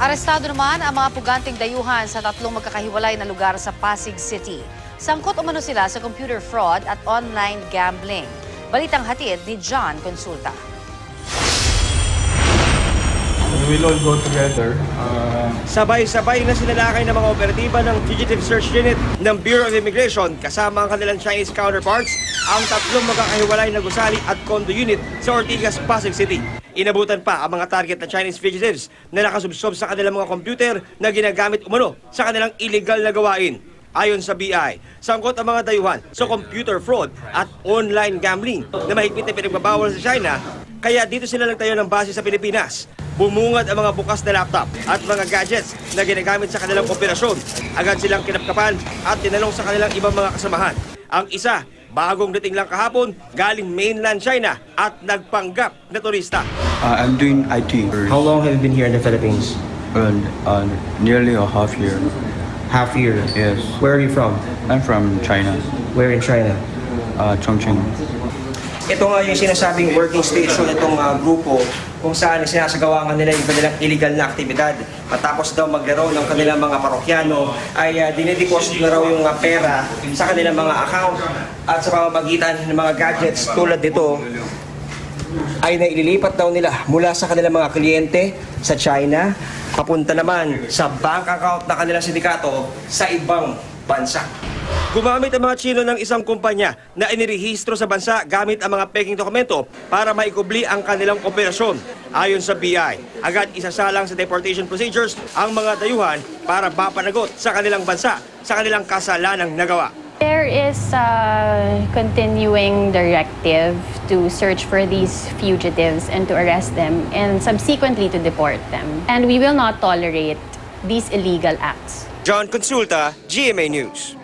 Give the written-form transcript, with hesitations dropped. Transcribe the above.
Arestado naman ang mga puganting dayuhan sa tatlong magkakahiwalay na lugar sa Pasig City. Sangkot umano sila sa computer fraud at online gambling. Balitang hatid ni John Consulta. We will all go together. Sabay-sabay na sinalakay ng mga operatiba ng Fugitive Search Unit ng Bureau of Immigration kasama ang kanilang Chinese counterparts ang tatlong magkakahiwalay na gusali at condo unit sa Ortigas, Pasig City. Inabutan pa ang mga target na Chinese fugitives na nakasubsob sa kanilang mga computer na ginagamit umano sa kanilang illegal na gawain. Ayon sa BI, sangkot ang mga dayuhan sa computer fraud at online gambling na mahigpit na pinagbabawal sa China, kaya dito sila nagtayo ng base sa Pilipinas. Bumungad ang mga bukas na laptop at mga gadgets na ginagamit sa kanilang operasyon. Agad silang kinapkapan at tinanong sa kanilang ibang mga kasamahan. Ang isa, bagong dating lang kahapon, galing mainland China at nagpanggap na turista. I'm doing IT. How long have you been here in the Philippines? Nearly a half year. Half year? Yes. Where are you from? I'm from China. Where in China? Chongqing. Ito nga yung sinasabing working station itong grupo kung saan sinasagawa nga nila yung kanilang illegal na aktibidad. Matapos daw maglaro ng kanilang mga parokyano ay dinedeposit na raw yung pera sa kanilang mga account at sa pamamagitan ng mga gadgets tulad nito ay naililipat daw nila mula sa kanilang mga kliyente sa China papunta naman sa bank account na kanilang sindikato sa ibang bansa. Gumamit ang mga Chino ng isang kumpanya na inirehistro sa bansa gamit ang mga peking dokumento para maikubli ang kanilang operasyon. Ayon sa BI, agad isasalang sa deportation procedures ang mga dayuhan para mapanagot sa kanilang bansa sa kanilang kasalanang nagawa. There is a continuing directive to search for these fugitives and to arrest them and subsequently to deport them. And we will not tolerate these illegal acts. John Consulta, GMA News.